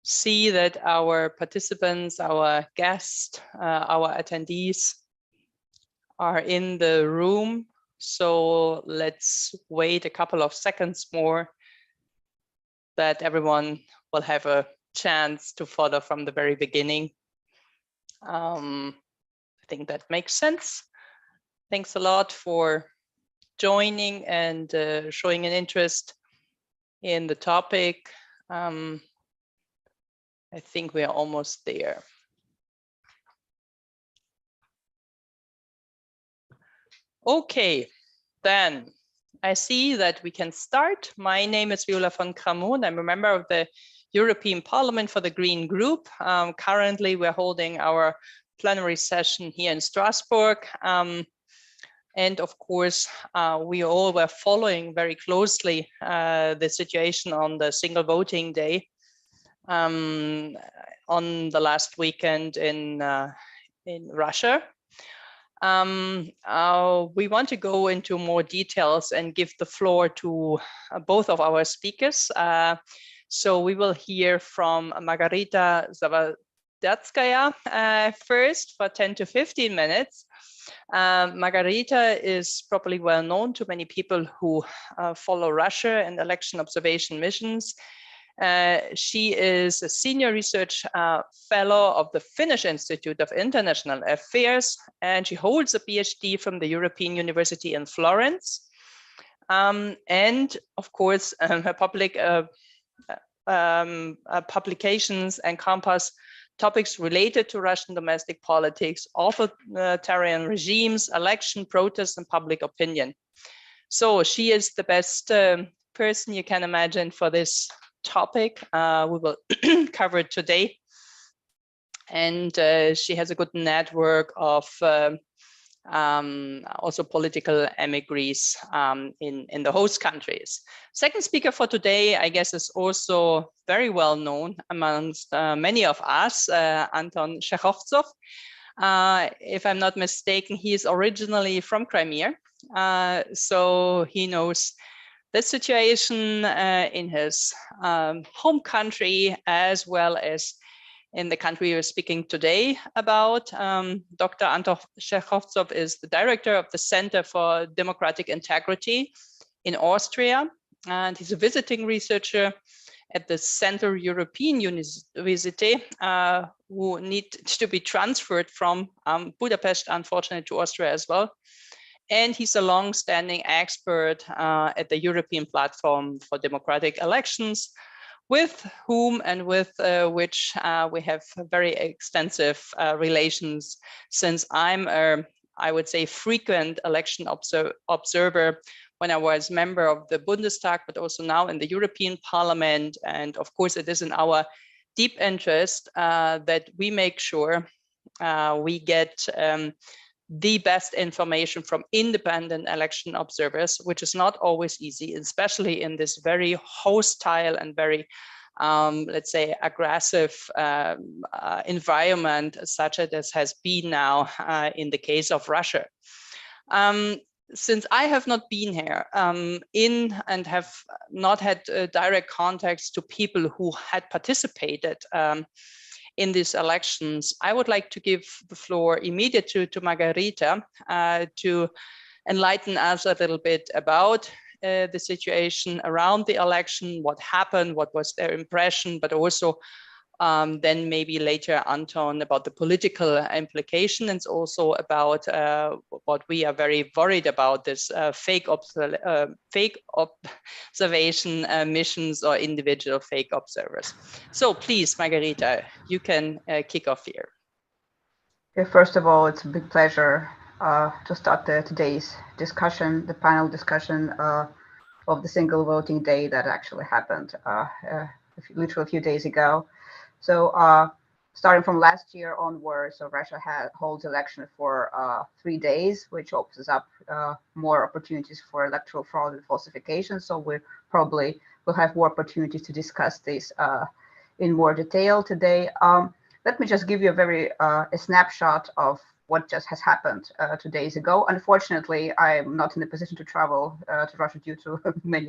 see that our participants, our guests, our attendees are in the room. So let's wait a couple of seconds more that everyone will have a chance to follow from the very beginning. I think that makes sense. Thanks a lot for joining and showing an interest in the topic. I think we are almost there. Okay, then I see that we can start. My name is Viola von Kramon. I'm a member of the European Parliament for the Green Group. Currently, we're holding our plenary session here in Strasbourg. And of course, we all were following very closely the situation on the single voting day on the last weekend in Russia. We want to go into more details and give the floor to both of our speakers. So we will hear from Margarita Zavadetskaya first for 10 to 15 minutes. Margarita is probably well known to many people who follow Russia and election observation missions. She is a senior research fellow of the Finnish Institute of International Affairs, and she holds a PhD from the European University in Florence. And of course, her public publications encompass topics related to Russian domestic politics, authoritarian regimes, election protests, and public opinion. So she is the best person you can imagine for this topic we will cover today. And she has a good network of also political emigres in the host countries. Second speaker for today, I guess, is also very well known amongst many of us, Anton Chekhovtsov. If I'm not mistaken, he is originally from Crimea, so he knows the situation in his home country as well as in the country we're speaking today about. Dr. Anton Chekhovtsov is the director of the Center for Democratic Integrity in Austria, and he's a visiting researcher at the Central European University who need to be transferred from Budapest, unfortunately, to Austria as well. And he's a long-standing expert at the European Platform for Democratic Elections, with whom and with which we have very extensive relations, since I'm I would say, frequent election observer when I was member of the Bundestag, but also now in the European Parliament. And of course, it is in our deep interest that we make sure we get the best information from independent election observers, which is not always easy, especially in this very hostile and very, let's say, aggressive environment, such as has been now in the case of Russia. Since I have not been here and have not had direct contacts to people who had participated in these elections, I would like to give the floor immediately to Margarita to enlighten us a little bit about the situation around the election, what happened, what was their impression, but also then maybe later Anton about the political implication, and also about what we are very worried about, this fake observation missions or individual fake observers. So please, Margarita, you can kick off here. Okay, first of all, it's a big pleasure to start today's discussion, the panel discussion of the single voting day that actually happened literally a few days ago. So starting from last year onwards, so Russia holds election for 3 days, which opens up more opportunities for electoral fraud and falsification. So we probably will have more opportunities to discuss this in more detail today. Let me just give you a snapshot of what just has happened 2 days ago. Unfortunately, I'm not in a position to travel to Russia due to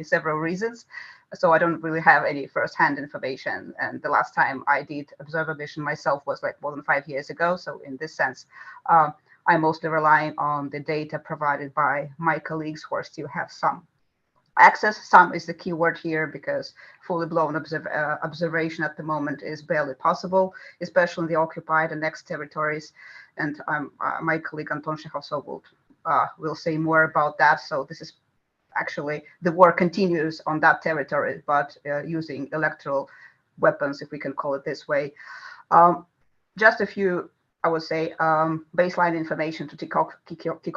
several reasons. So I don't really have any first-hand information. And the last time I did observer mission myself was like more than 5 years ago. So in this sense, I'm mostly relying on the data provided by my colleagues who still have some access. Some is the key word here because fully blown observation at the moment is barely possible, especially in the occupied and next territories. And my colleague Anton Shekhovsov will say more about that. So this is actually the war continues on that territory, but using electoral weapons, if we can call it this way. Just a few, I would say, baseline information to kick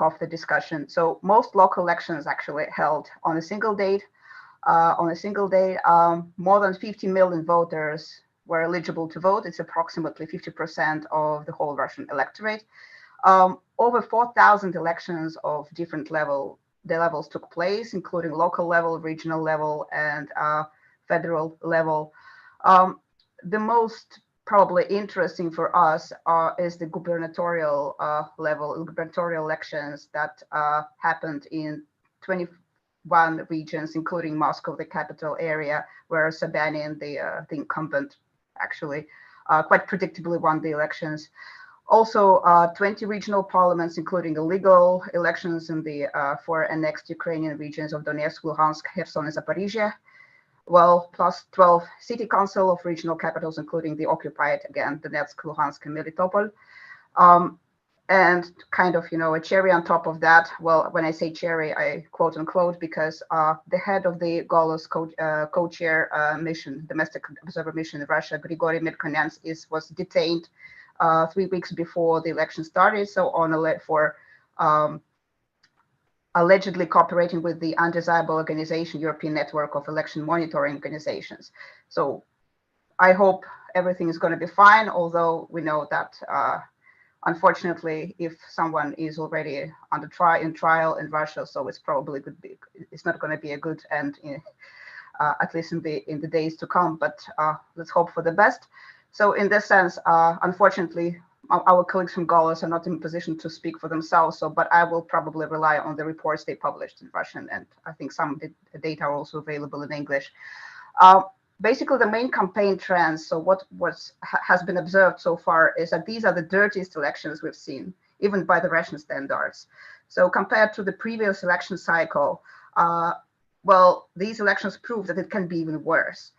off the discussion. So most local elections actually held on a single date. More than 50 million voters were eligible to vote. It's approximately 50% of the whole Russian electorate. Over 4,000 elections of different levels took place, including local level, regional level, and federal level. The most probably interesting for us is the gubernatorial gubernatorial elections that happened in 21 regions, including Moscow, the capital area, where Sobyanin, the incumbent, actually quite predictably won the elections. Also, 20 regional parliaments, including illegal elections in the 4 annexed Ukrainian regions of Donetsk, Luhansk, Kherson, and Zaporizhia. Well, plus 12 city council of regional capitals, including the occupied, again, Donetsk, Luhansk, and Melitopol. And kind of, a cherry on top of that. Well, when I say cherry, I quote unquote, because the head of the Golos co-chair mission, domestic observer mission in Russia, Grigory Medkonyan, was detained 3 weeks before the election started. So for allegedly cooperating with the undesirable organization, European Network of Election Monitoring Organizations. So I hope everything is going to be fine, although we know that unfortunately, if someone is already under trial in Russia, so it's probably it's not going to be a good end, at least in the days to come. But let's hope for the best. So in this sense, unfortunately, our colleagues from Golos are not in a position to speak for themselves. But I will probably rely on the reports they published in Russian, and I think some data are also available in English. Basically, the main campaign trends, so what has been observed so far is that these are the dirtiest elections we've seen, even by the Russian standards. So compared to the previous election cycle, well, these elections prove that it can be even worse.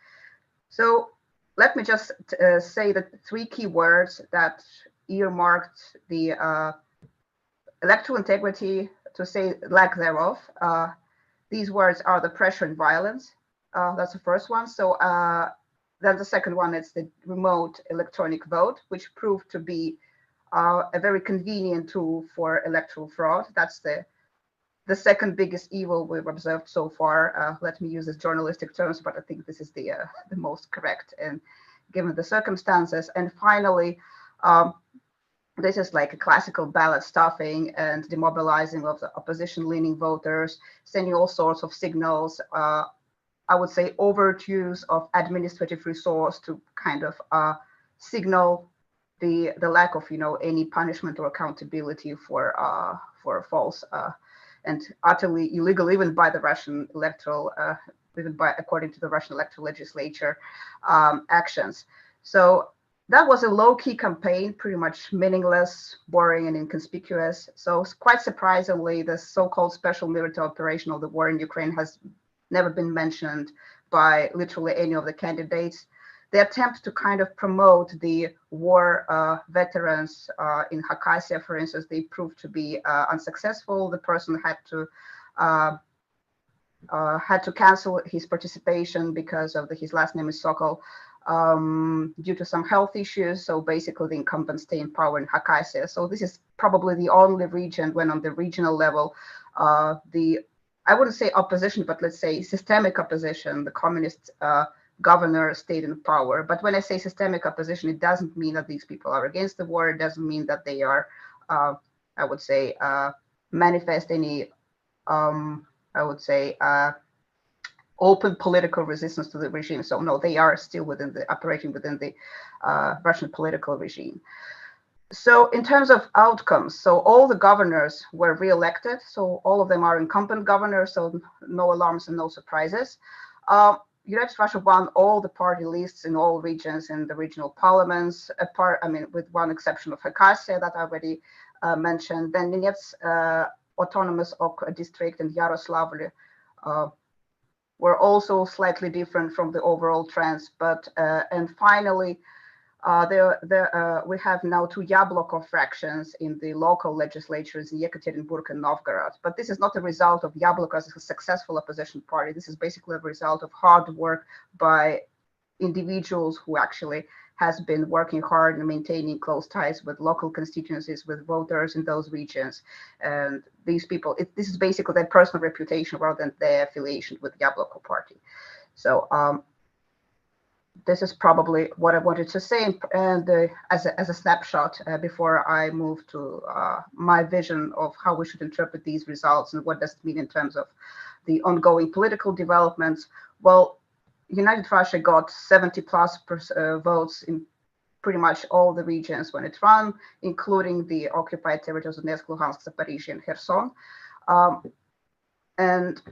So let me just say that 3 key words that earmarked the electoral integrity, to say lack thereof. These words are the pressure and violence. That's the first one. So then the second one is the remote electronic vote, which proved to be a very convenient tool for electoral fraud. That's the second biggest evil we've observed so far. Let me use this journalistic terms, but I think this is the most correct and given the circumstances. And finally, this is like a classical ballot stuffing and demobilizing of the opposition-leaning voters, sending all sorts of signals. I would say overt use of administrative resource to kind of signal the lack of any punishment or accountability for false and utterly illegal, even by the Russian electoral, according to the Russian electoral legislature, actions. So that was a low-key campaign, pretty much meaningless, boring, and inconspicuous. So quite surprisingly, the so-called special military operation of the war in Ukraine has never been mentioned by literally any of the candidates. The attempt to kind of promote the war veterans in Khakassia, for instance, they proved to be unsuccessful. The person had to cancel his participation because of his last name is Sokol, due to some health issues. So basically the incumbent stay in power in Khakassia. So this is probably the only region when on the regional level, I wouldn't say opposition, but let's say systemic opposition, the communist governor stayed in power. But when I say systemic opposition, it doesn't mean that these people are against the war. It doesn't mean that they are, I would say, manifest any, I would say, open political resistance to the regime. So no, they are still operating within the Russian political regime. So in terms of outcomes, so all the governors were re-elected. So all of them are incumbent governors, so no alarms and no surprises. United Russia won all the party lists in all regions in the regional parliaments, apart, I mean, with one exception of Khakassia that I already mentioned. Then Donetsk autonomous district and Yaroslavl were also slightly different from the overall trends. But and finally, we have now two Yabloko fractions in the local legislatures in Yekaterinburg and Novgorod. But this is not a result of Yabloko as a successful opposition party. This is basically a result of hard work by individuals who actually has been working hard and maintaining close ties with local constituencies, with voters in those regions. And these people, this is basically their personal reputation rather than their affiliation with Yabloko party. So this is probably what I wanted to say. And as a snapshot, before I move to my vision of how we should interpret these results and what does it mean in terms of the ongoing political developments. Well, United Russia got 70+ votes in pretty much all the regions when it ran, including the occupied territories of Donetsk, Luhansk, Zaporizhia, and Kherson. And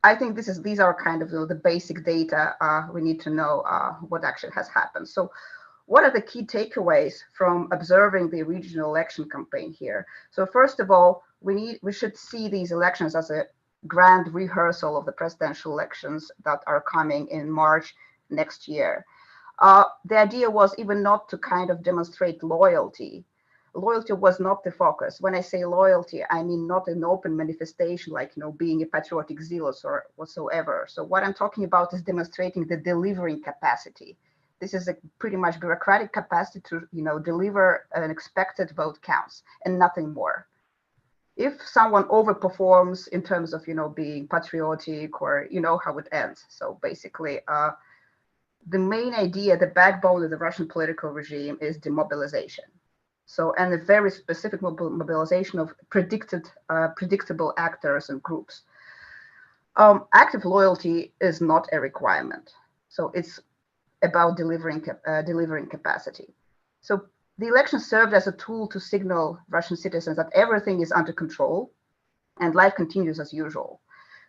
I think these are kind of the basic data we need to know what actually has happened. So what are the key takeaways from observing the regional election campaign here? So first of all, we should see these elections as a grand rehearsal of the presidential elections that are coming in March next year. The idea was even not to kind of demonstrate loyalty. Loyalty was not the focus. When I say loyalty, I mean not an open manifestation like, being a patriotic zealous or whatsoever. So what I'm talking about is demonstrating the delivering capacity. This is a pretty much bureaucratic capacity to, deliver an expected vote counts and nothing more. If someone overperforms in terms of, being patriotic, or how it ends. So basically, the main idea, the backbone of the Russian political regime is demobilization. So, and a very specific mobilization of predictable actors and groups. Active loyalty is not a requirement. So it's about delivering capacity. So the election served as a tool to signal Russian citizens that everything is under control and life continues as usual.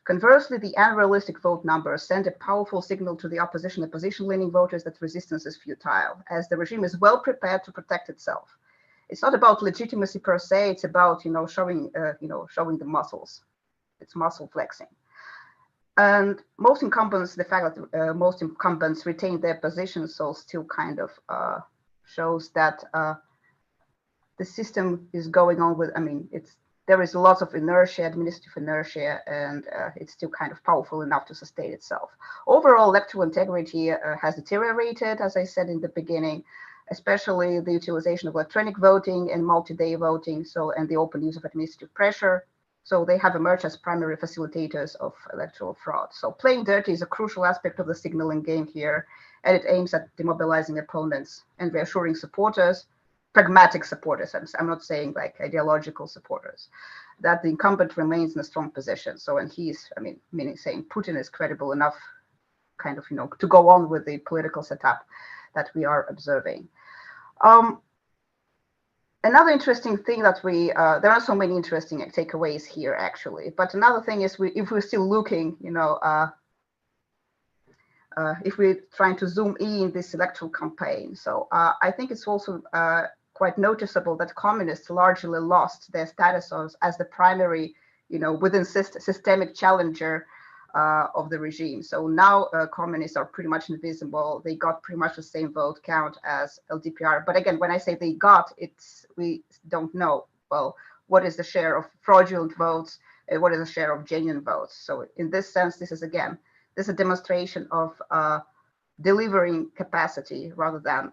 Conversely, the unrealistic vote numbers send a powerful signal to the opposition-leaning voters that resistance is futile, as the regime is well prepared to protect itself. It's not about legitimacy per se; it's about showing the muscles. It's muscle flexing. And most incumbents, the fact that most incumbents retain their positions, so still kind of shows that the system is going on with. I mean, there is lots of inertia, administrative inertia, and it's still kind of powerful enough to sustain itself. Overall, electoral integrity has deteriorated, as I said in the beginning, especially the utilization of electronic voting and multi-day voting, and the open use of administrative pressure. So they have emerged as primary facilitators of electoral fraud. So playing dirty is a crucial aspect of the signaling game here, and it aims at demobilizing opponents and reassuring supporters, pragmatic supporters. I'm not saying like ideological supporters, that the incumbent remains in a strong position. So, and meaning saying Putin is credible enough kind of, to go on with the political setup that we are observing. Another interesting thing that there are so many interesting takeaways here actually, but another thing is if we're still looking, if we're trying to zoom in this electoral campaign. So I think it's also quite noticeable that communists largely lost their status as the primary, within systemic challenger of the regime. So now communists are pretty much invisible. They got pretty much the same vote count as LDPR. But again, when I say they got, we don't know, well, what is the share of fraudulent votes and what is the share of genuine votes. So in this sense, this is a demonstration of delivering capacity rather than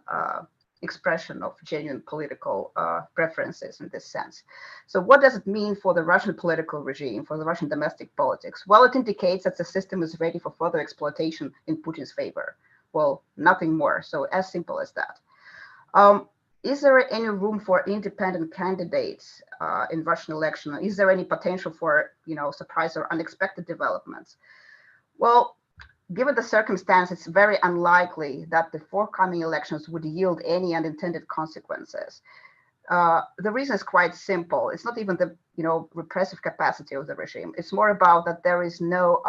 expression of genuine political preferences in this sense. So what does it mean for the Russian political regime, for the Russian domestic politics? Well, it indicates that the system is ready for further exploitation in Putin's favor. Well, nothing more. So as simple as that. Is there any room for independent candidates in Russian election? Is there any potential for, surprise or unexpected developments? Well, given the circumstance, it's very unlikely that the forthcoming elections would yield any unintended consequences. The reason is quite simple. It's not even the repressive capacity of the regime. It's more about that there is no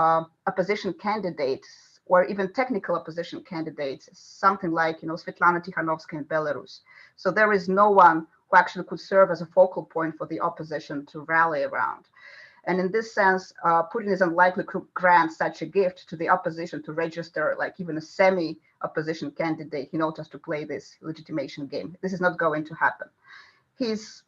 opposition candidates or even technical opposition candidates, something like Svetlana Tikhanovskaya in Belarus. So there is no one who actually could serve as a focal point for the opposition to rally around. And in this sense, Putin is unlikely to grant such a gift to the opposition to register like even a semi-opposition candidate, just to play this legitimation game. This is not going to happen. He's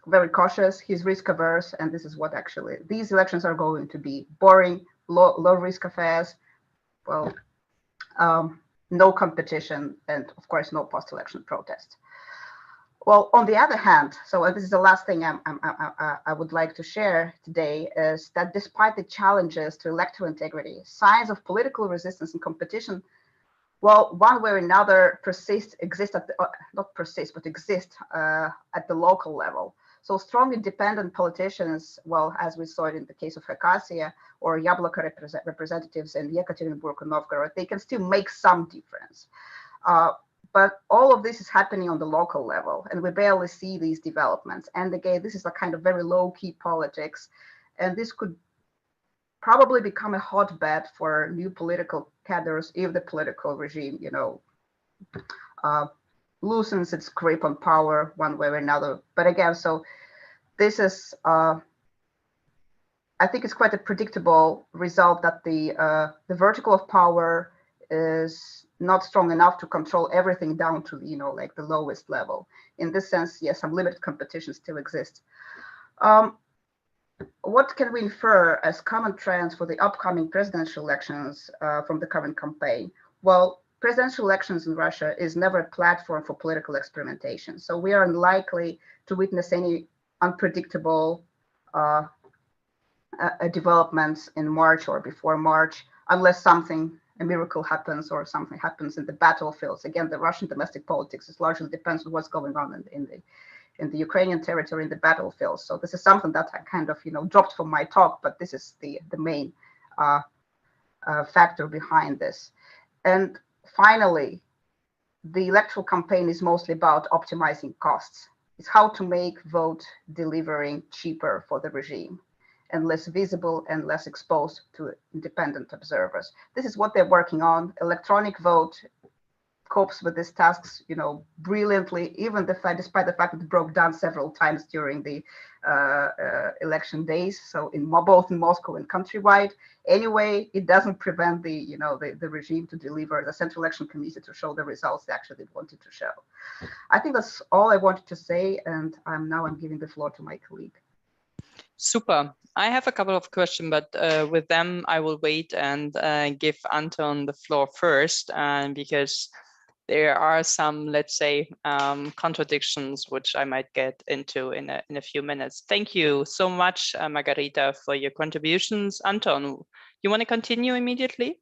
very cautious, he's risk averse, and this is what actually these elections are going to be: boring, low risk affairs, no competition, and of course no post-election protest. Well, on the other hand, so this is the last thing I would like to share today, is that despite the challenges to electoral integrity, signs of political resistance and competition, one way or another exist at the local level. So strong independent politicians, as we saw it in the case of Khakassia or Yabloko representatives in Yekaterinburg and Novgorod, they can still make some difference. But all of this is happening on the local level, and we barely see these developments. And again, this is a kind of very low-key politics, and this could probably become a hotbed for new political cadres if the political regime, loosens its grip on power one way or another. But again, so this is, I think it's quite a predictable result that the vertical of power is not strong enough to control everything down to, like the lowest level. In this sense, yes, some limited competition still exists. What can we infer as common trends for the upcoming presidential elections from the current campaign? Well, presidential elections in Russia is never a platform for political experimentation. So we are unlikely to witness any unpredictable developments in March or before March, unless a miracle happens or something happens in the battlefields. Again, the Russian domestic politics largely depends on what's going on in the Ukrainian territory, in the battlefield. So this is something that I kind of, dropped from my talk, but this is the main factor behind this. And finally, the electoral campaign is mostly about optimizing costs. It's how to make vote delivering cheaper for the regime and less visible and less exposed to independent observers. This is what they're working on. Electronic vote copes with these tasks, brilliantly, even despite the fact that it broke down several times during the election days. So both in Moscow and countrywide. Anyway, it doesn't prevent the regime to deliver, the Central Election Committee to show the results they actually wanted to show. I think that's all I wanted to say, and now I'm giving the floor to my colleague. Super. I have a couple of questions, but with them I will wait and give Anton the floor first, because there are some, let's say, contradictions which I might get into in a few minutes. Thank you so much, Margarita, for your contributions. Anton, you want to continue immediately?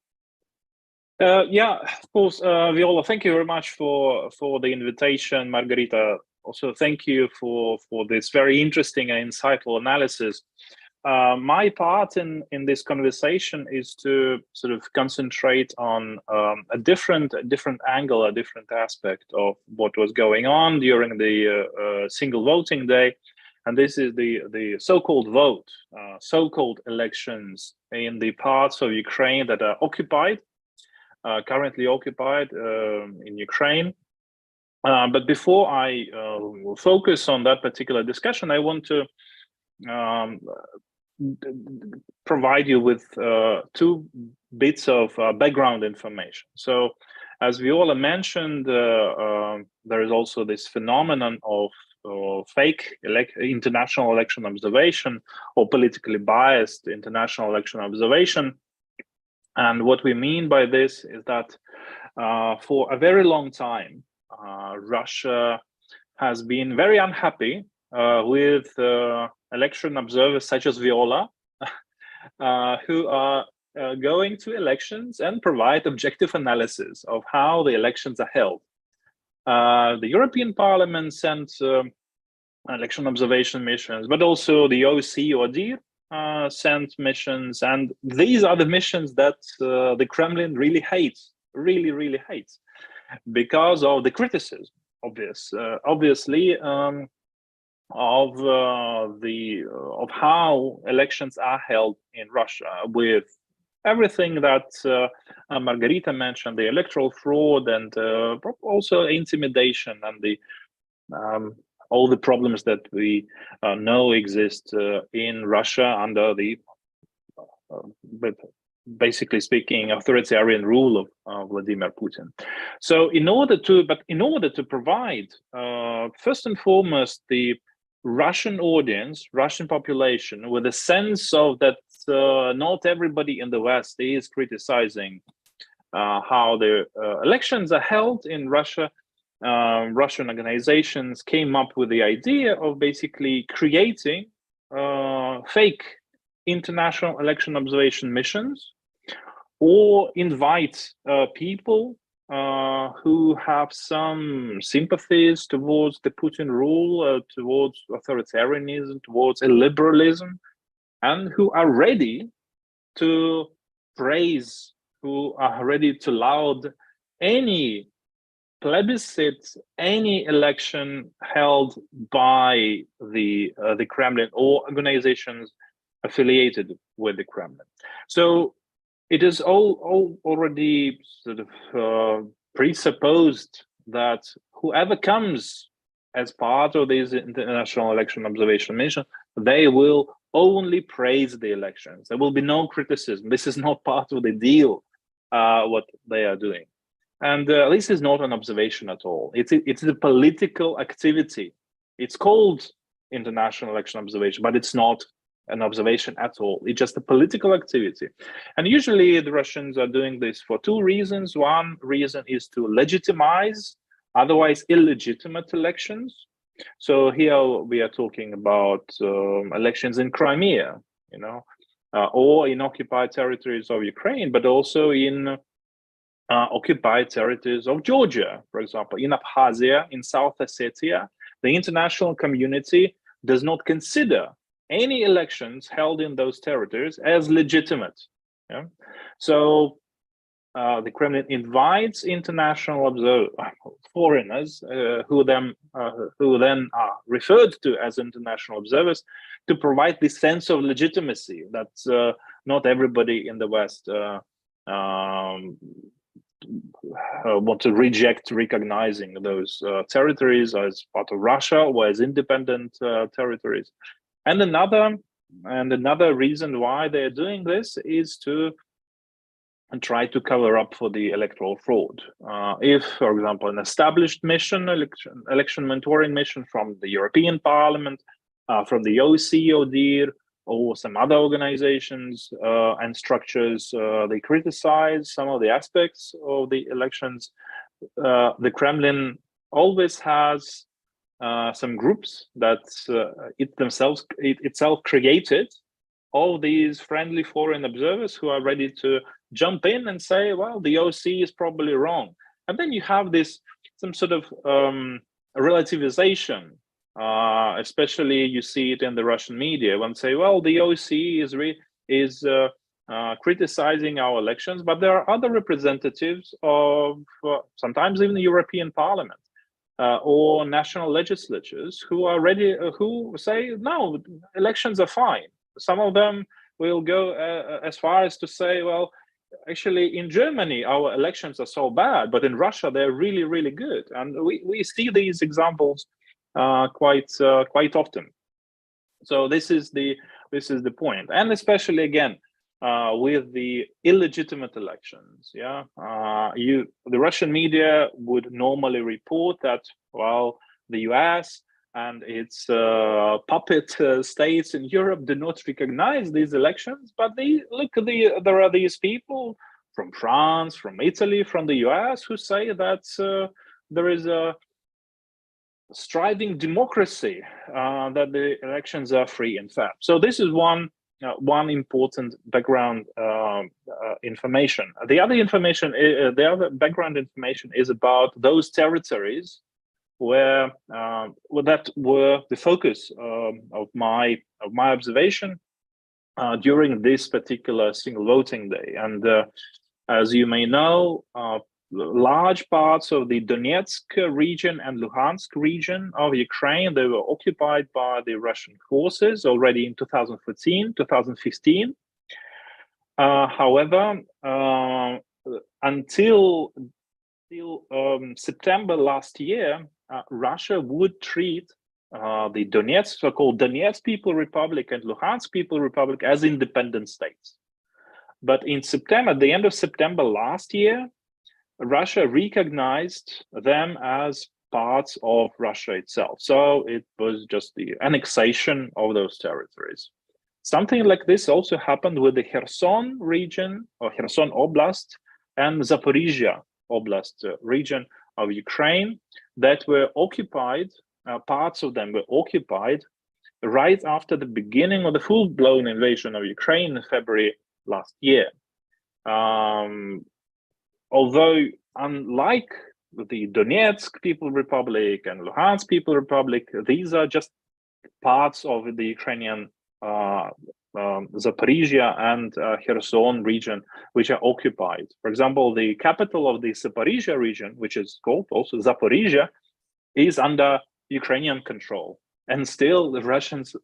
Yeah, of course, Viola. Thank you very much for the invitation, Margarita. Also, thank you for this very interesting and insightful analysis. My part in this conversation is to sort of concentrate on a different angle, a different aspect of what was going on during the single voting day, and this is the so-called vote, so-called elections in the parts of Ukraine that are occupied, currently occupied in Ukraine. But before I focus on that particular discussion, I want to provide you with two bits of background information. So, as Viola mentioned, there is also this phenomenon of fake international election observation or politically biased international election observation. And what we mean by this is that for a very long time, Russia has been very unhappy with election observers such as Viola, who are going to elections and provide objective analysis of how the elections are held. The European Parliament sent election observation missions, but also the OSCE or DIR sent missions, and these are the missions that the Kremlin really hates, really hates, because of the criticism, obviously, of how elections are held in Russia, with everything that Margarita mentioned, the electoral fraud, and also intimidation, and the all the problems that we know exist in Russia under the basically speaking authoritarian rule of Vladimir Putin. So in order to provide first and foremost the Russian audience, Russian population, with a sense of that not everybody in the West is criticizing how the elections are held in Russia, Russian organizations came up with the idea of basically creating fake international election observation missions, or invite people who have some sympathies towards the Putin rule, towards authoritarianism, towards illiberalism, and who are ready to praise, who are ready to laud any plebiscite, any election held by the Kremlin or organizations affiliated with the Kremlin. So it is all already sort of presupposed that whoever comes as part of this international election observation mission, they will only praise the elections. There will be no criticism. This is not part of the deal, what they are doing. And this is not an observation at all. It's a political activity. It's called international election observation, but it's not an observation at all. It's just a political activity. And usually the Russians are doing this for two reasons. One reason is to legitimize otherwise illegitimate elections. So here we are talking about elections in Crimea, you know, or in occupied territories of Ukraine, but also in occupied territories of Georgia, for example, in Abkhazia, in South Ossetia. The international community does not consider any elections held in those territories as legitimate. Yeah? So the Kremlin invites international foreigners who then are referred to as international observers to provide this sense of legitimacy that not everybody in the West want to reject recognizing those territories as part of Russia or as independent territories. And another reason why they're doing this is to try to cover up for the electoral fraud. If, for example, an established mission, election monitoring mission from the European Parliament, from the OSCE, ODIHR, or some other organizations and structures, they criticize some of the aspects of the elections, the Kremlin always has some groups that itself created, all these friendly foreign observers who are ready to jump in and say, well, the OSCE is probably wrong. And then you have some sort of relativization. Especially you see it in the Russian media when say, well, the OSCE is criticizing our elections, but there are other representatives of sometimes even the European Parliament or national legislatures who are ready, who say, no, elections are fine. Some of them will go as far as to say, well, actually in Germany our elections are so bad, but in Russia they're really, really good. And we see these examples quite often. So this is the point, and especially again with the illegitimate elections. Yeah, the Russian media would normally report that, well, the US and its puppet states in Europe do not recognize these elections, but there are these people from France, from Italy, from the US who say that there is a striving democracy, that the elections are free and fair. So this is one important background information. The other background information is about those territories where that were the focus of my observation, during this particular single voting day. And as you may know, large parts of the Donetsk region and Luhansk region of Ukraine, they were occupied by the Russian forces already in 2014, 2015. However, until September last year, Russia would treat the Donetsk, so-called Donetsk People Republic and Luhansk People Republic as independent states. But in September, at the end of September last year, Russia recognized them as parts of Russia itself. So it was just the annexation of those territories. Something like this also happened with the Kherson region, or Kherson Oblast, and Zaporizhia Oblast region of Ukraine that were occupied, parts of them were occupied right after the beginning of the full-blown invasion of Ukraine in February last year. Although unlike the Donetsk People Republic and Luhansk People Republic, these are just parts of the Ukrainian Zaporizhia and Kherson region, which are occupied. For example, the capital of the Zaporizhia region, which is called also Zaporizhia, is under Ukrainian control. And still the Russians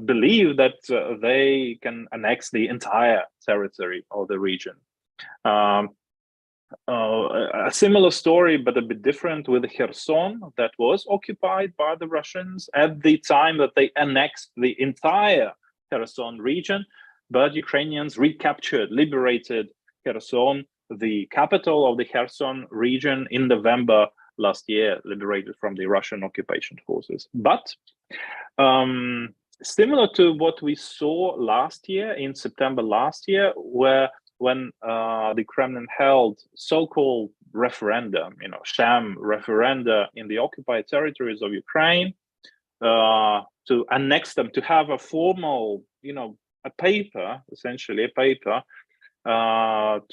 believe that they can annex the entire territory of the region. A similar story, but a bit different, with Kherson, that was occupied by the Russians at the time that they annexed the entire Kherson region, but Ukrainians recaptured, liberated Kherson, the capital of the Kherson region, in November last year, liberated from the Russian occupation forces. But similar to what we saw last year, in September last year, when the Kremlin held so-called referendum, sham referenda in the occupied territories of Ukraine, to annex them, to have a formal, a paper, essentially a paper,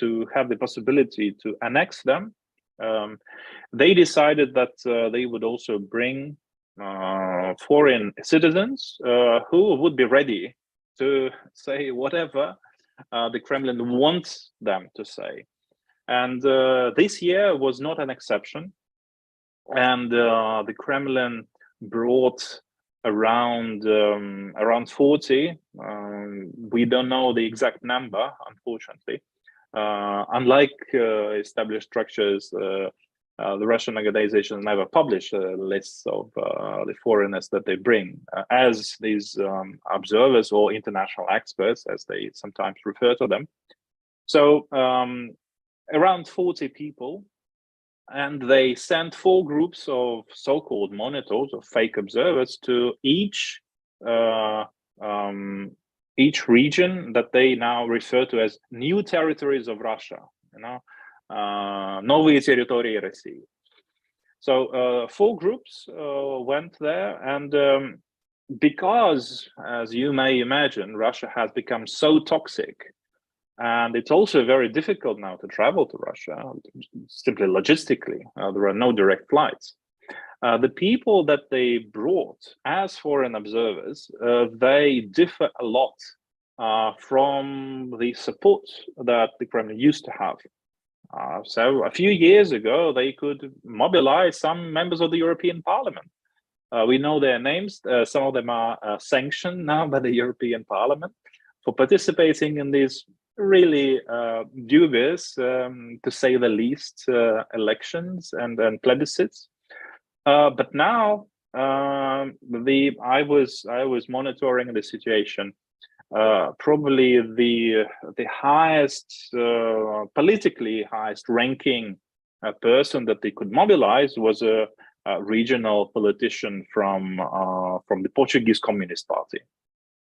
to have the possibility to annex them. They decided that they would also bring foreign citizens who would be ready to say whatever the Kremlin wants them to say. And this year was not an exception. And the Kremlin brought around 40. We don't know the exact number, unfortunately. Unlike established structures, the Russian organizations never publish lists of the foreigners that they bring as these observers or international experts, as they sometimes refer to them. So around 40 people, and they sent 4 groups of so-called monitors or fake observers to each region that they now refer to as new territories of Russia, новые территории России. So 4 groups went there, and because, as you may imagine, Russia has become so toxic, and it's also very difficult now to travel to Russia, simply logistically. There are no direct flights. The people that they brought as foreign observers, they differ a lot from the support that the Kremlin used to have. So a few years ago, they could mobilize some members of the European Parliament. We know their names. Some of them are sanctioned now by the European Parliament for participating in these really dubious, to say the least, elections and plebiscites. But now I was monitoring the situation. Probably the highest, politically highest ranking person that they could mobilize was a regional politician from the Portuguese Communist Party,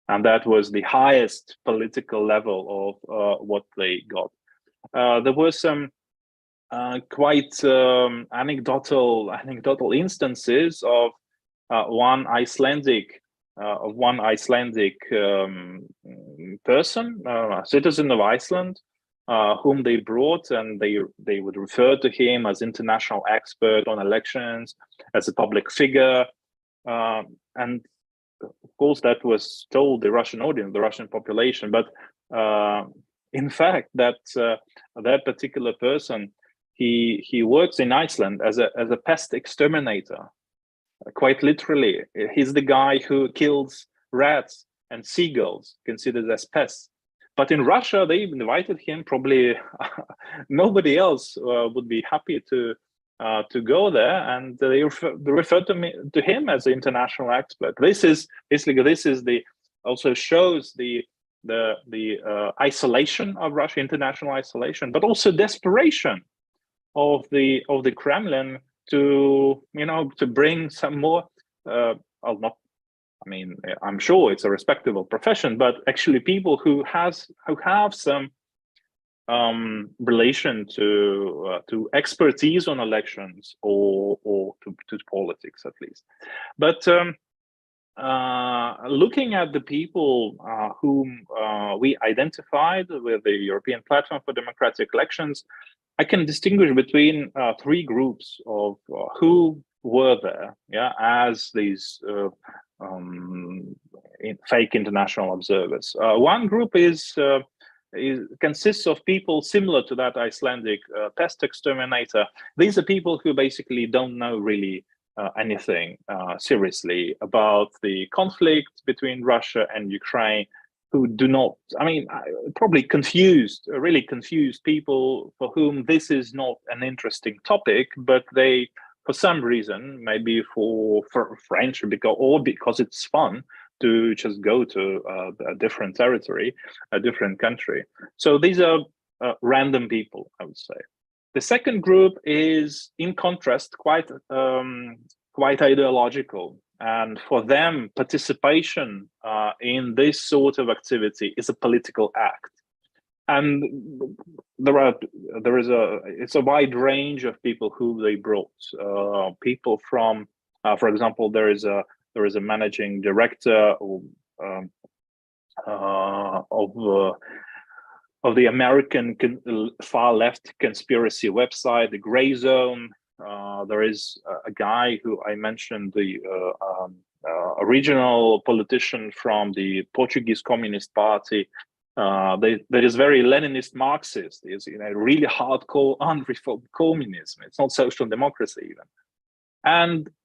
and that was the highest political level of what they got. There were some quite anecdotal instances of one Icelandic person, a citizen of Iceland, whom they brought, and they would refer to him as international expert on elections, as a public figure, and of course, that was told the Russian audience, the Russian population, but in fact, that particular person, he works in Iceland as a pest exterminator. Quite literally, he's the guy who kills rats and seagulls, considered as pests. But in Russia, they invited him. Probably nobody else would be happy to go there, and they referred to him as an international expert. This is also shows the isolation of Russia, international isolation, but also desperation of the Kremlin to bring some more. I'm sure it's a respectable profession, but actually people who have some relation to expertise on elections or to politics at least. But looking at the people whom we identified with the European Platform for Democratic Elections, I can distinguish between three groups of who were there, as these fake international observers. One group consists of people similar to that Icelandic pest exterminator. These are people who basically don't know really anything seriously about the conflict between Russia and Ukraine, who do not, probably really confused people for whom this is not an interesting topic, but they, for some reason, maybe for French or because it's fun to just go to a different territory, a different country. So these are random people, I would say. The second group is, in contrast, quite ideological. And for them, participation in this sort of activity is a political act. And it's a wide range of people who they brought. People from, for example, there is a managing director of the American far left conspiracy website, the Gray Zone. There is a guy who I mentioned, the original politician from the Portuguese Communist Party. That is very Leninist Marxist. It's really hardcore unreformed communism. It's not social democracy even,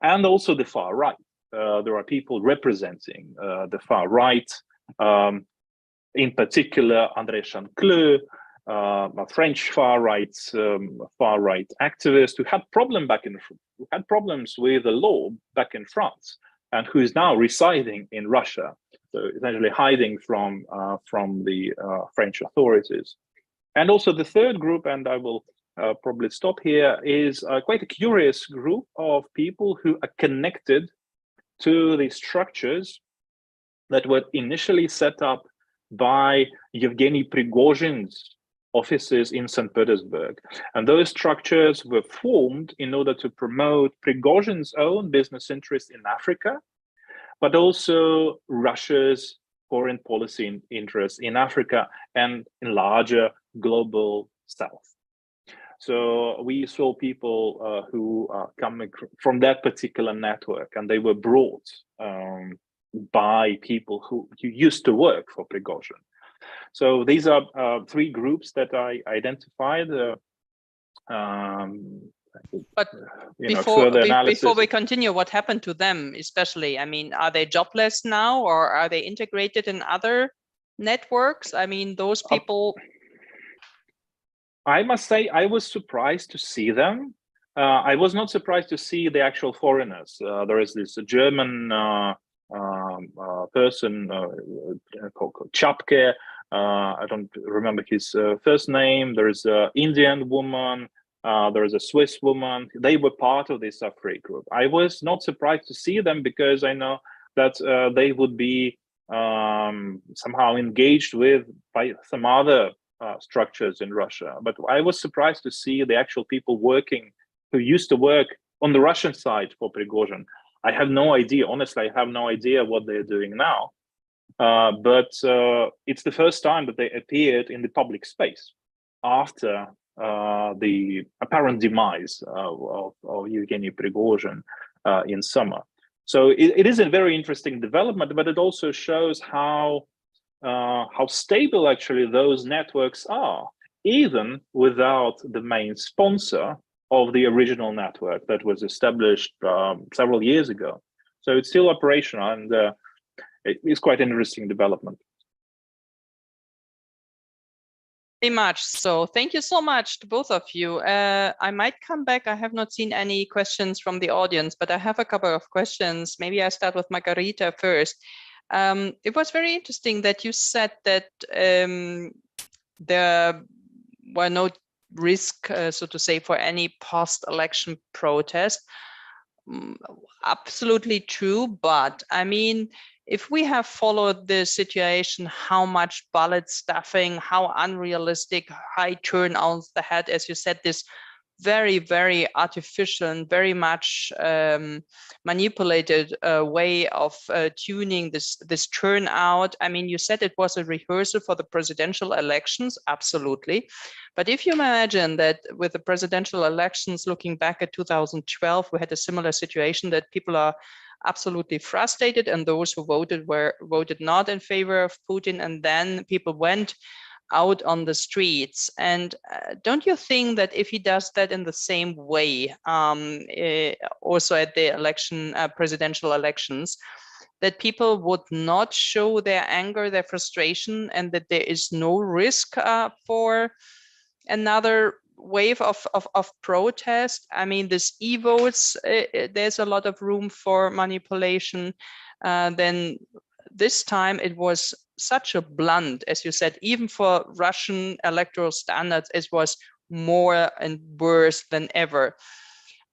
and also the far right. There are people representing the far right. In particular, André Chancleux, a French far right activist who had problems with the law back in France, and who is now residing in Russia, so essentially hiding from the French authorities. And also the third group, and I will probably stop here, is quite a curious group of people who are connected to the structures that were initially set up by Yevgeny Prigozhin's offices in St. Petersburg. And those structures were formed in order to promote Prigozhin's own business interests in Africa, but also Russia's foreign policy interests in Africa and in larger global South. So we saw people who are coming from that particular network, and they were brought by people who used to work for Prigozhin. So these are three groups that I identified. But before we continue, what happened to them especially? I mean, are they jobless now, or are they integrated in other networks? I mean, those people... I must say, I was surprised to see them. I was not surprised to see the actual foreigners. There is this German person called Chapke. I don't remember his first name. There is an Indian woman. There is a Swiss woman. They were part of this free group. I was not surprised to see them because I know that they would be somehow engaged by some other structures in Russia. But I was surprised to see the actual people who used to work on the Russian side for Prigozhin. I have no idea. Honestly, I have no idea what they're doing now. But it's the first time that they appeared in the public space after the apparent demise of Yevgeny Prigozhin in summer. So it is a very interesting development, but it also shows how stable actually those networks are, even without the main sponsor of the original network that was established several years ago. So it's still operational, and it is quite an interesting development. Very much so. Thank you so much to both of you. I might come back. I have not seen any questions from the audience, but I have a couple of questions. Maybe I start with Margarita first. It was very interesting that you said that there were no risk, so to say, for any post-election protest. Absolutely true, but I mean, if we have followed the situation, how much ballot stuffing, how unrealistic, high turnouts they had, as you said, this very, very artificial and very much manipulated way of tuning this turnout. I mean, you said it was a rehearsal for the presidential elections, absolutely. But if you imagine that with the presidential elections, looking back at 2012, we had a similar situation that people are absolutely frustrated, and those who voted voted not in favor of Putin, and then people went out on the streets. And don't you think that if he does that in the same way, also at the presidential elections, that people would not show their anger, their frustration, and that there is no risk for another wave of protest? I mean, this e-votes, there's a lot of room for manipulation. Then this time it was such a blunt, as you said, even for Russian electoral standards, it was more and worse than ever.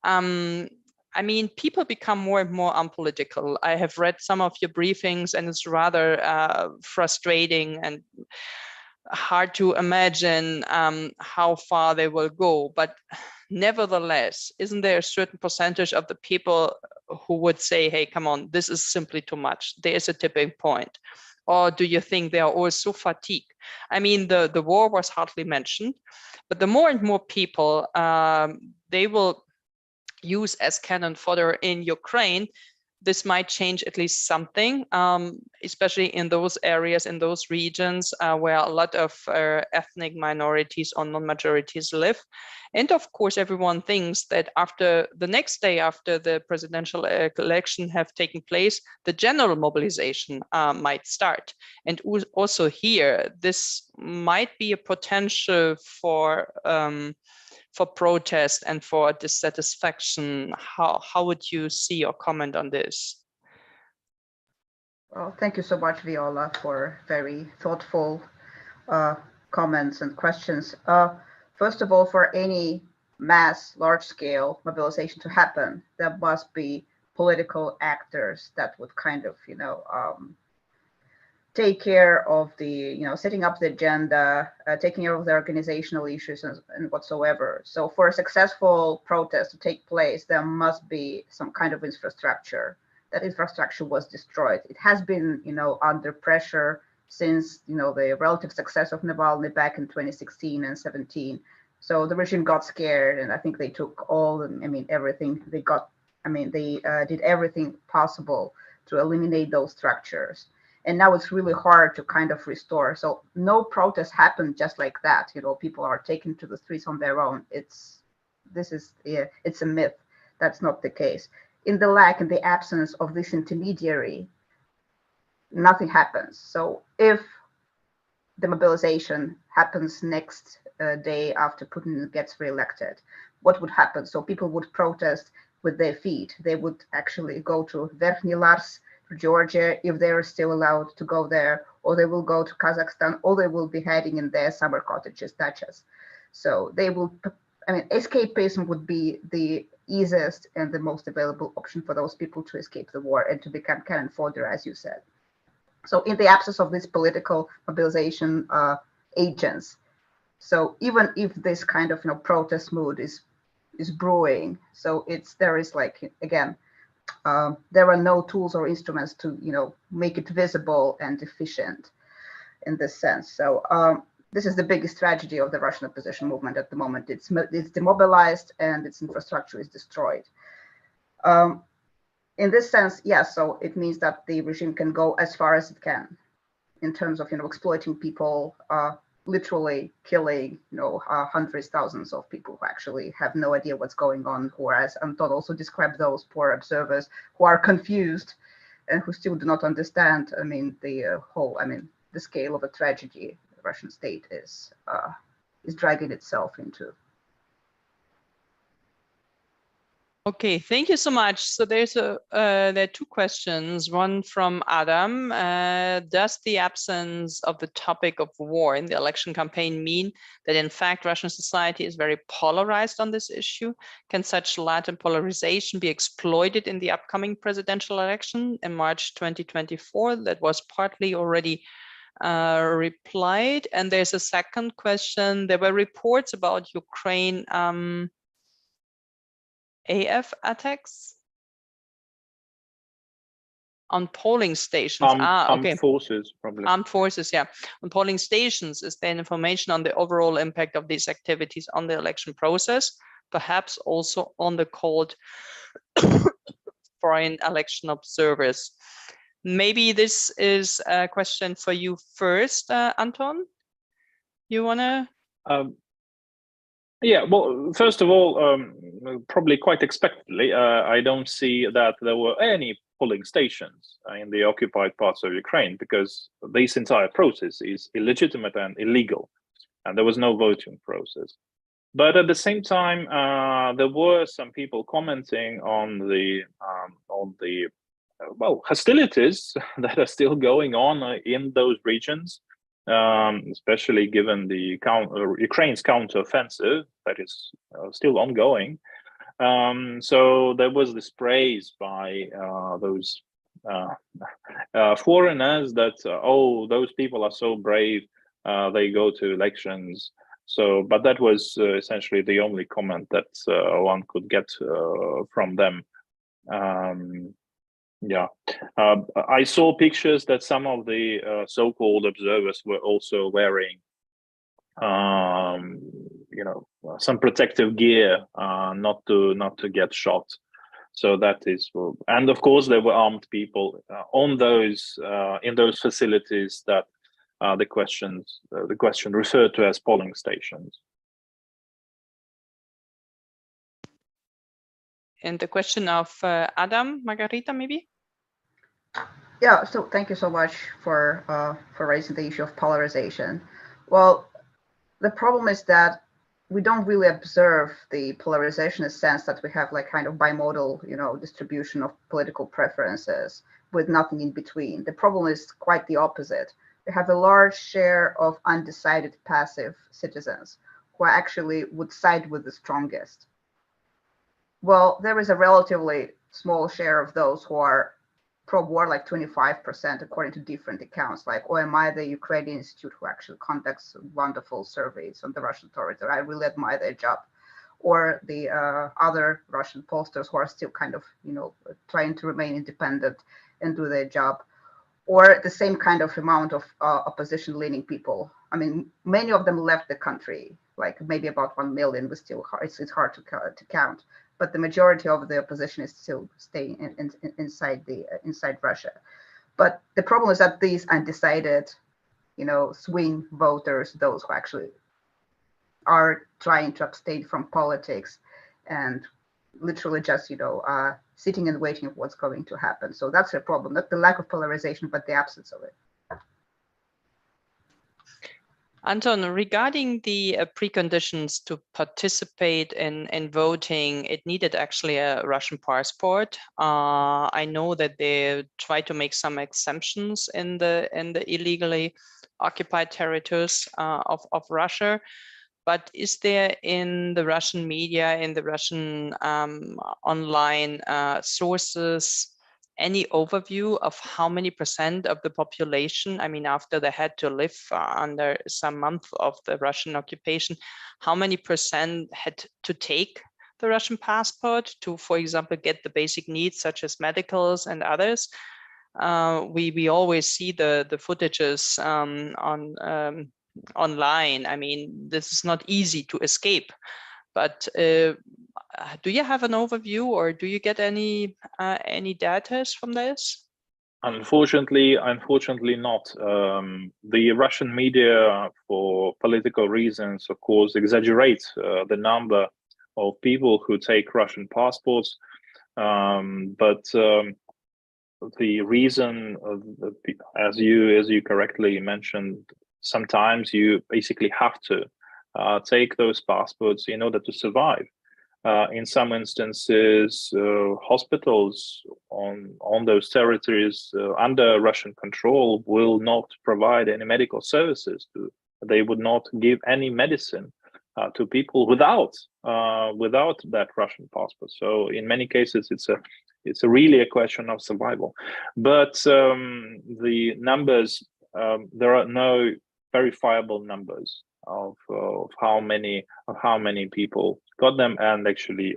I mean, people become more and more unpolitical. I have read some of your briefings, and it's rather frustrating and hard to imagine how far they will go. But nevertheless, isn't there a certain percentage of the people who would say, hey, come on, this is simply too much, there is a tipping point? Or do you think they are all so fatigued? I mean, the war was hardly mentioned, but the more and more people they will use as cannon fodder in Ukraine, this might change at least something, especially in those areas, in those regions where a lot of ethnic minorities or non-majorities live. And of course, everyone thinks that after the next day after the presidential election have taken place, the general mobilization might start. And also here, this might be a potential for protest and for dissatisfaction. How would you see or comment on this? Well, thank you so much, Viola, for very thoughtful comments and questions. First of all, for any mass, large-scale mobilization to happen, there must be political actors that would kind of, take care of the, setting up the agenda, taking care of the organizational issues and whatsoever. So for a successful protest to take place, there must be some kind of infrastructure. That infrastructure was destroyed. It has been, under pressure since, the relative success of Navalny back in 2016 and 17. So the regime got scared, and I think they took everything they got. They did everything possible to eliminate those structures. And now it's really hard to kind of restore. So no protest happened just like that. People are taken to the streets on their own. It's a myth. That's not the case. In the absence of this intermediary, nothing happens. So if the mobilization happens next day after Putin gets reelected, what would happen? So people would protest with their feet. They would actually go to Verkhny Lars, Georgia, if they're still allowed to go there, or they will go to Kazakhstan, or they will be hiding in their summer cottages, dachas. So they will, escapism would be the easiest and the most available option for those people to escape the war and to become cannon fodder, as you said. So in the absence of these political mobilization agents, so even if this kind of protest mood is brewing, so there is again, there are no tools or instruments to make it visible and efficient in this sense. So this is the biggest tragedy of the Russian opposition movement at the moment. It's demobilized and its infrastructure is destroyed. in this sense, yes. So it means that the regime can go as far as it can in terms of, exploiting people, literally killing, hundreds, thousands of people who actually have no idea what's going on. Whereas Anton also described those poor observers who are confused and who still do not understand. The scale of a tragedy the Russian state is dragging itself into. Okay, thank you so much. So there are two questions. One from Adam. Does the absence of the topic of war in the election campaign mean that in fact Russian society is very polarized on this issue? Can such latent polarization be exploited in the upcoming presidential election in March 2024? That was partly already replied. And there's a second question. There were reports about Ukraine AF attacks on polling stations. Armed forces, probably. Armed forces, yeah. On polling stations, is there information on the overall impact of these activities on the election process, perhaps also on the called foreign election observers? Maybe this is a question for you first, Anton. You want to? Yeah, well, first of all, probably quite expectedly, I don't see that there were any polling stations in the occupied parts of Ukraine, because this entire process is illegitimate and illegal, and there was no voting process. But at the same time, there were some people commenting on the hostilities that are still going on in those regions. Especially given the Ukraine's counteroffensive that is still ongoing. So there was this praise by those foreigners that, those people are so brave, they go to elections. So, but that was essentially the only comment that one could get from them. Yeah, I saw pictures that some of the so-called observers were also wearing, some protective gear, not to get shot. So that is, and of course there were armed people on those in those facilities that the question referred to as polling stations. And the question of Adam, Margarita, maybe? Yeah, so thank you so much for raising the issue of polarization. Well, the problem is that we don't really observe the polarization in the sense that we have like kind of bimodal, distribution of political preferences with nothing in between. The problem is quite the opposite. We have a large share of undecided passive citizens who actually would side with the strongest. Well, there is a relatively small share of those who are pro-war, like 25%, according to different accounts, like OMI, the Ukrainian Institute, who actually conducts wonderful surveys on the Russian authorities. I really admire their job. Or the other Russian pollsters who are still kind of, trying to remain independent and do their job. Or the same kind of amount of opposition-leaning people. I mean, many of them left the country, like maybe about 1 million, but still it's hard to count. But the majority of the opposition is still staying inside Russia. But the problem is that these undecided, swing voters, those who actually are trying to abstain from politics and literally just, sitting and waiting for what's going to happen. So that's a problem, not the lack of polarization, but the absence of it. Anton, regarding the preconditions to participate in voting, it needed actually a Russian passport. I know that they try to make some exemptions in the illegally occupied territories of Russia. But is there in the Russian media, in the Russian online sources, any overview of how many % of the population, I mean, after they had to live under some month of the Russian occupation, how many % had to take the Russian passport to, for example, get the basic needs such as medicals and others? We always see the footages online. I mean, this is not easy to escape, but do you have an overview, or do you get any data from this? Unfortunately not. The Russian media, for political reasons, of course, exaggerate the number of people who take Russian passports. But the reason, as you correctly mentioned, sometimes you basically have to take those passports in order to survive. In some instances, hospitals on those territories under Russian control will not provide any medical services. They would not give any medicine to people without that Russian passport. So in many cases, it's really a question of survival. But the numbers, there are no verifiable numbers of how many people got them and actually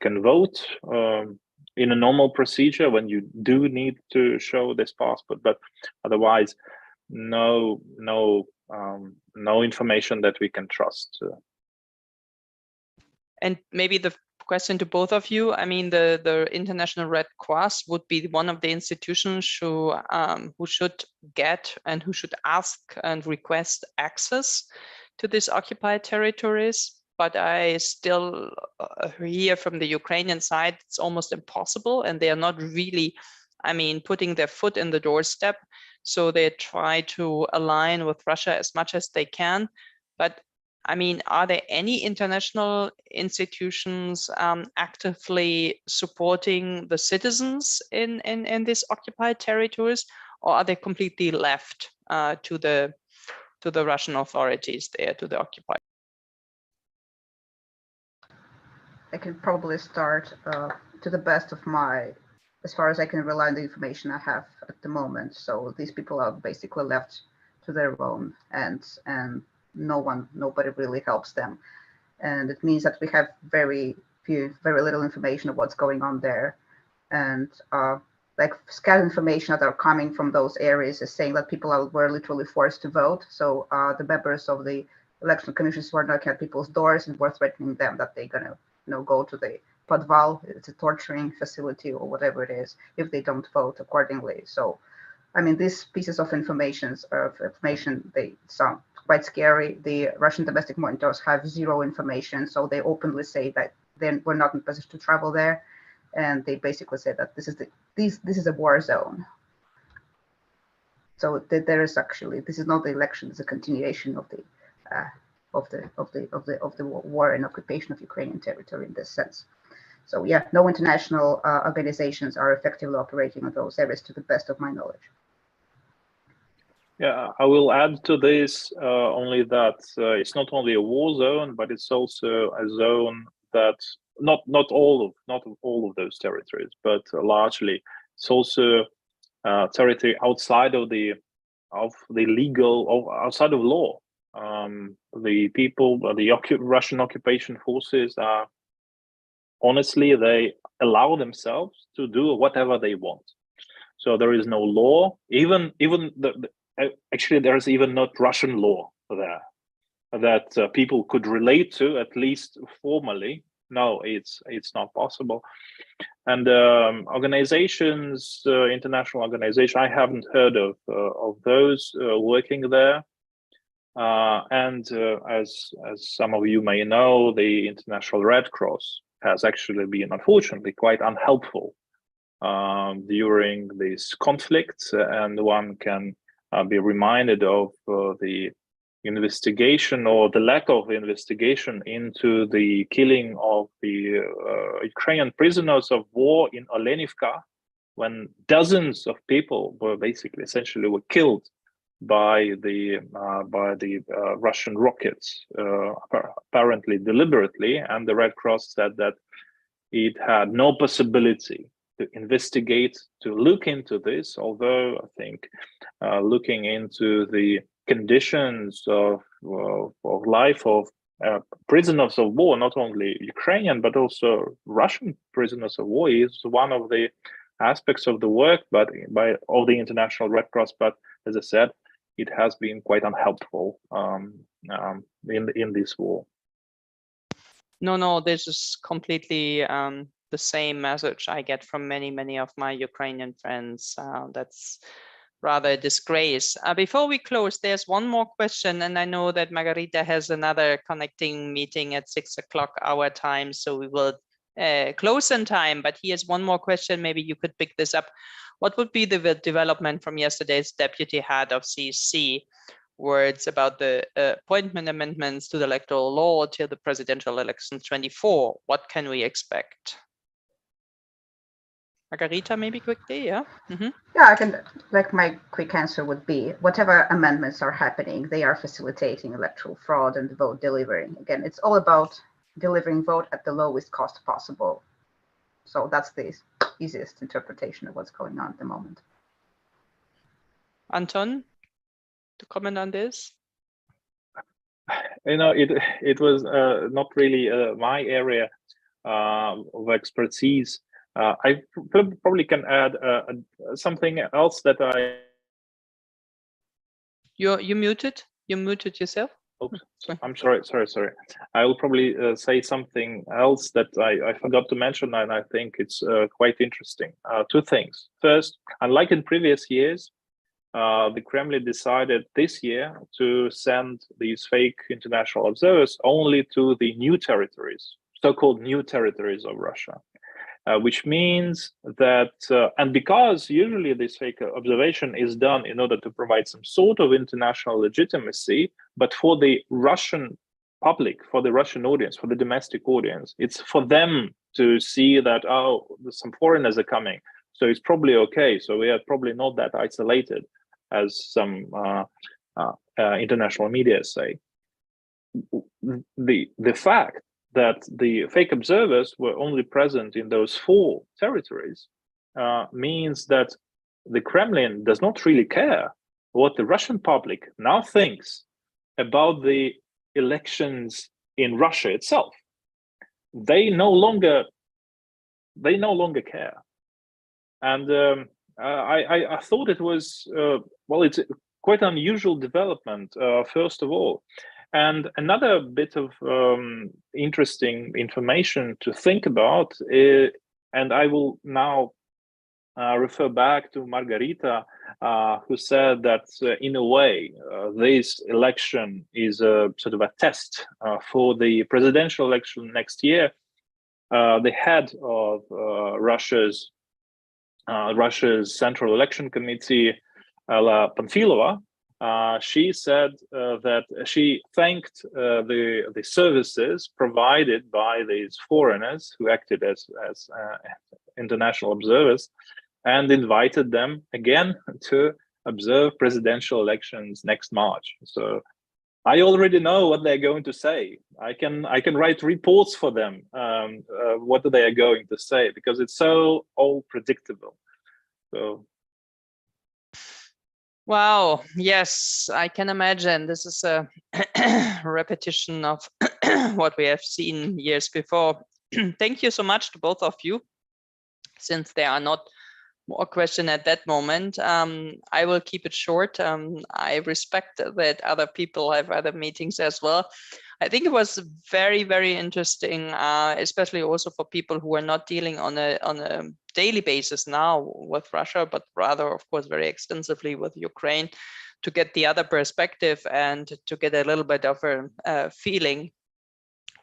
can vote in a normal procedure when you do need to show this passport. But otherwise, no information that we can trust. And maybe the question to both of you, I mean, the International Red Cross would be one of the institutions who should get and who should ask and request access to these occupied territories. But I still hear from the Ukrainian side, it's almost impossible, and they are not really, I mean, putting their foot in the doorstep. So they try to align with Russia as much as they can. But I mean, are there any international institutions actively supporting the citizens in these occupied territories, or are they completely left to the Russian authorities there, to the occupied? I can probably start to the best of my, as far as I can rely on the information I have at the moment. So these people are basically left to their own, and nobody really helps them. And it means that we have very little information of what's going on there. And like scattered information that are coming from those areas is saying that people were literally forced to vote. So the members of the election commissions were knocking at people's doors and were threatening them that they're gonna go to the podval, it's a torturing facility or whatever it is, if they don't vote accordingly. So I mean, these pieces of information, they sound quite scary. The Russian domestic monitors have zero information, so they openly say that we're not in position to travel there, and they basically say that this is a war zone. So there is actually, this is not the election; it's a continuation of the war and occupation of Ukrainian territory in this sense. So yeah, no international organizations are effectively operating in those areas, to the best of my knowledge. Yeah, I will add to this only that it's not only a war zone, but it's also a zone that not all of those territories, but largely it's also territory outside of the legal, or outside of law. The people, the Russian occupation forces are honestly, they allow themselves to do whatever they want. So there is no law, even actually, there's even not Russian law there that people could relate to, at least formally. No, it's not possible. And organizations, international organizations, I haven't heard of those working there. And as some of you may know, the International Red Cross has actually been, unfortunately, quite unhelpful during these conflicts, and one can be reminded of the investigation or the lack of investigation into the killing of the Ukrainian prisoners of war in Olenivka, when dozens of people were essentially killed by the Russian rockets, apparently deliberately, and the Red Cross said that it had no possibility to investigate, to look into this, although I think looking into the conditions of life of prisoners of war, not only Ukrainian, but also Russian prisoners of war, is one of the aspects of the work of the International Red Cross. But as I said, it has been quite unhelpful in this war. No, this is completely the same message I get from many of my Ukrainian friends. That's rather a disgrace. Before we close, there's one more question, and I know that Margarita has another connecting meeting at 6 o'clock our time, so we will close in time. But here's one more question. Maybe you could pick this up. What would be the development from yesterday's deputy head of CC? Words about the appointment amendments to the electoral law till the presidential election 24. What can we expect? Margarita, maybe quickly, yeah? Yeah, I can, like, my quick answer would be whatever amendments are happening, they are facilitating electoral fraud and vote delivering. Again, it's all about delivering vote at the lowest cost possible. So that's the easiest interpretation of what's going on at the moment. Anton, to comment on this? It was not really my area of expertise. I probably can add something else that I. You muted. You muted yourself. Oops, I'm sorry. I will probably say something else that I forgot to mention, and I think it's quite interesting. Two things. First, unlike in previous years, the Kremlin decided this year to send these fake international observers only to the new territories, so-called new territories of Russia, which means that, and because usually this fake observation is done in order to provide some sort of international legitimacy, but for the Russian public, for the Russian audience, for the domestic audience, it's for them to see that, oh, some foreigners are coming, so it's probably okay. So we are probably not that isolated as some international media say. The fact that the fake observers were only present in those 4 territories means that the Kremlin does not really care what the Russian public now thinks about the elections in Russia itself. They no longer care. And I thought it was, well, it's quite an unusual development, first of all. And another bit of interesting information to think about, and I will now refer back to Margarita, who said that in a way, this election is a sort of a test for the presidential election next year. The head of Russia's Central Election Committee, Alla Panfilova, she said that she thanked the services provided by these foreigners who acted as international observers, and invited them again to observe presidential elections next March. So I already know what they're going to say. I can write reports for them, what they are going to say, because it's so all predictable. So. Wow, yes, I can imagine. This is a repetition of what we have seen years before. Thank you so much to both of you. Since there are not more questions at that moment, I will keep it short. I respect that other people have other meetings as well. I think it was very, very interesting, especially also for people who are not dealing on a daily basis now with Russia, but rather, of course, very extensively with Ukraine, to get the other perspective and to get a little bit of a feeling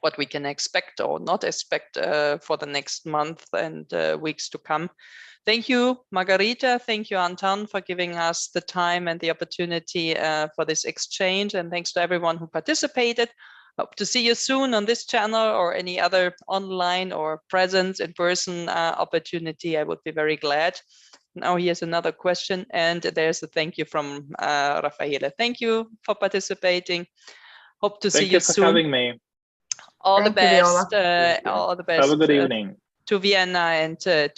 what we can expect or not expect for the next month and weeks to come. Thank you, Margarita. Thank you, Anton, for giving us the time and the opportunity for this exchange. And thanks to everyone who participated. Hope to see you soon on this channel or any other online or presence in person opportunity. I would be very glad. Now here's another question, and there's a thank you from Raffaele. Thank you for participating. Hope to see you soon. Thank you for having me. All the best. You, all the best. Have a good evening. To Vienna and to